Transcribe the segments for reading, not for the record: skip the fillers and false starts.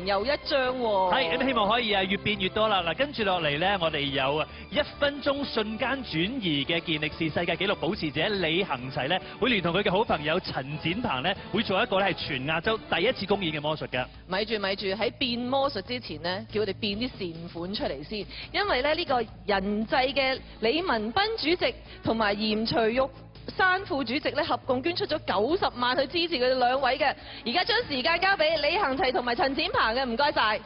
人又一張喎。係咁，希望可以越變越多啦。嗱，跟住落嚟咧，我哋有1分鐘瞬間轉移嘅健力士世界紀錄保持者李恒齊咧，會聯同佢嘅好朋友陳展鵬咧，會做一個咧係全亞洲第一次公演嘅魔術㗎。咪住，喺變魔術之前呢，叫佢哋變啲善款出嚟先，因為咧呢個人際嘅李文斌主席同埋嚴徐玉山副主席咧合共捐出咗90萬去支持佢哋兩位嘅。而家將時間交俾李恒齊同埋陳展鵬嘅，唔該晒。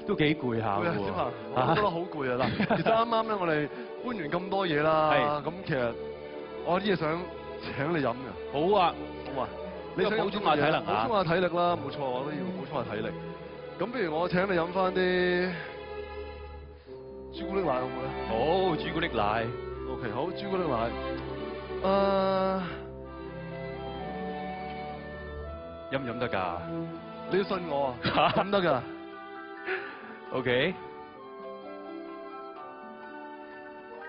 都幾攰下喎。小鵬，我覺得好攰啊！嗱，其實啱啱咧，我哋搬完咁多嘢啦，咁其實我有啲嘢想請你飲嘅。好啊，好啊，你想補充下體能啊？補充下體力啦，冇錯，我都要補充下體力。咁不如我請你飲翻啲朱古力奶好唔好咧？好，朱古力奶。OK， 好，朱古力奶。飲唔飲得㗎？你要信我啊，飲得㗎。OK，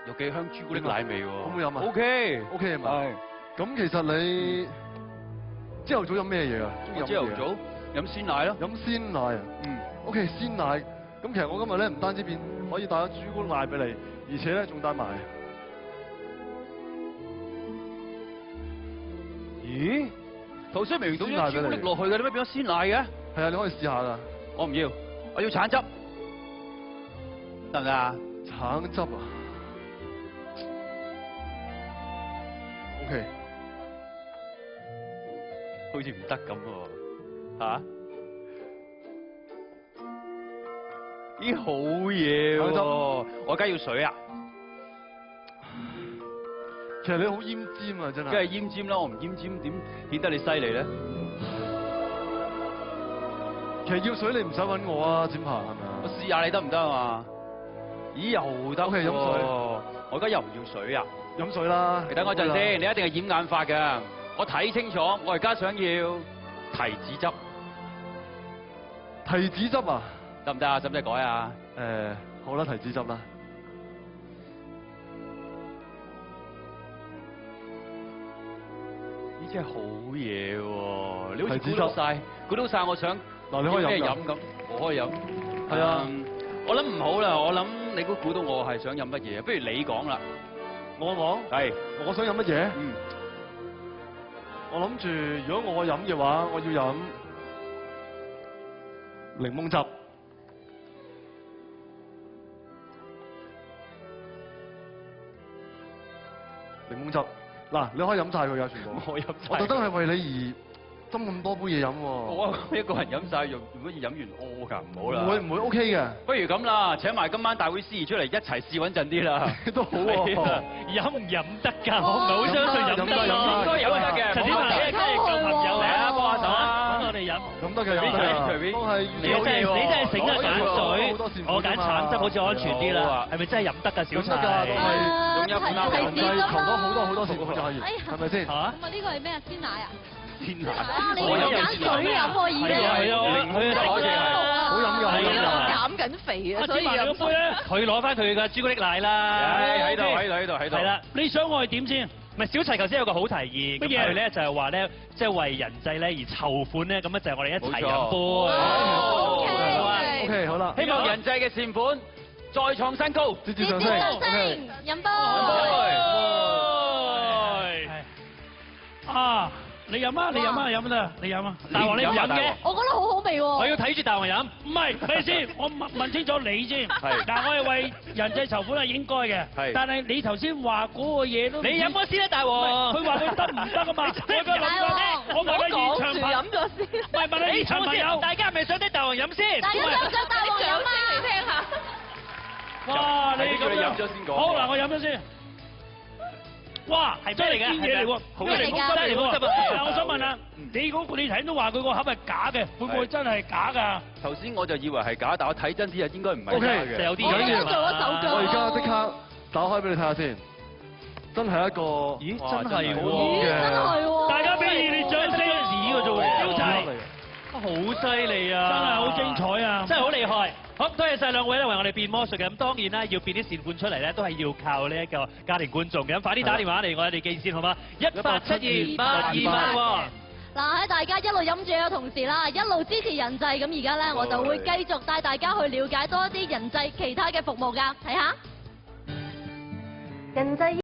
有幾香朱古力奶味喎。可唔可以飲啊 ？OK， 係嘛？係。咁其實你朝頭早飲咩嘢啊？我朝頭早飲鮮奶咯。飲鮮奶啊？嗯。OK， 鮮奶。咁其實我今日咧唔單止可以帶咗朱古力奶俾你，而且咧仲帶埋。咦？頭先明明倒咗朱古力落去嘅，點解變咗鮮奶嘅？係啊，你可以試下㗎。我唔要，我要橙汁。得唔得啊？橙汁啊 ？OK， 好似唔得咁喎，嚇？咦，好嘢喎！我梗係要水啊！其實你好奄尖啊，真係。梗係奄尖啦，我唔奄尖點顯得你犀利咧？其實要水你唔使揾我啊，展鵬係咪啊？我試下你得唔得啊嘛？咦，又得 OK，飲水我而家又唔要水啊！飲水啦。你等我陣先，你一定係掩眼法㗎。我睇清楚，我而家想要提子汁，提子汁啊？得唔得啊？使唔使改啊？好啦，提子汁啦。呢真係好嘢喎！你好似提子汁估到晒我想嗱，你可以飲㗎。咩飲咁，我可以飲。係啊我諗唔好啦，我諗你估到我係想飲乜嘢？不如你講啦。我講。係。我想飲乜嘢？嗯。我諗住，如果我飲嘅話，我要飲檸檬汁。檸檬汁，嗱，你可以飲晒佢㗎，全部。我飲晒我特登係為你而斟咁多杯嘢飲喎。我一個人飲晒，用乜嘢飲完屙㗎？唔好啦。唔會 OK 嘅。不如咁啦，請埋今晚大會司儀出嚟一齊試穩陣啲啦。都好喎。飲唔飲得㗎？我唔係好相信飲得㗎。應該飲得嘅。陳展鵬，你係舊朋友嚟啊，幫下手啊，揾我哋飲。飲得嘅，飲得嘅。都係你真係醒啊，揀水。我揀橙汁好似安全啲啦。係咪真係飲得㗎，小齊？用一罐提子汁求咗好多次就可以，係咪先？嚇？咁啊呢個係咩啊？鮮奶啊？天下。你要揀水飲喎，已經。好飲㗎，係啊，減緊肥啊，所以飲水。佢攞翻佢嘅朱古力奶啦。喺度。係啦，你想我係點先？唔係小齊頭先有個好提議，乜嘢咧就係話咧，即係為人際咧而籌款咧，咁咧就係我哋一齊飲杯。OK，好啦。希望人際嘅善款再創新高，節節上升。飲杯。啊！你飲啊！你飲啊！飲得，你飲啊！大王你唔飲嘅，我覺得好好味喎。我要睇住大王飲。唔係，咪先？我問清楚你先。係。嗱，我係為人際籌款係應該嘅。係。但係你頭先話嗰個嘢都，你飲咗先啦，大王。佢話佢得唔得啊嘛？我而家諗緊，我問緊現場朋友。飲咗先。唔係問緊現場朋友，大家係咪想聽大王飲先？大家想唔想大王飲啊？嚟聽下。哇！你咁飲咗先講。好嗱，我飲咗先。哇，係咩嚟嘅？堅嘢嚟喎，好咩嚟㗎？真係喎。嗱，我想問下，你頭先都話佢個盒係假嘅，會唔會真係假㗎？頭先我就以為係假，但我睇真啲又應該唔係假 OK，嘅。就有啲我嘢做咗手腳。我而家即刻打開俾你睇下先，真係一個咦，真係咦，喎！真係喎。大家俾熱烈掌聲！紙嘅啫喎，小齊，好犀利啊！真係好精彩啊！真係好厲害。好，多謝晒兩位咧，為我哋變魔術嘅。咁當然啦，要變啲善款出嚟咧，都係要靠呢一個家庭觀眾嘅。咁快啲打電話嚟我哋記線好嗎？1872-828喎。嗱，喺大家一路飲住嘅同時啦，一路支持人際，咁而家咧我就會繼續帶大家去了解多啲人際其他嘅服務㗎，睇下。人際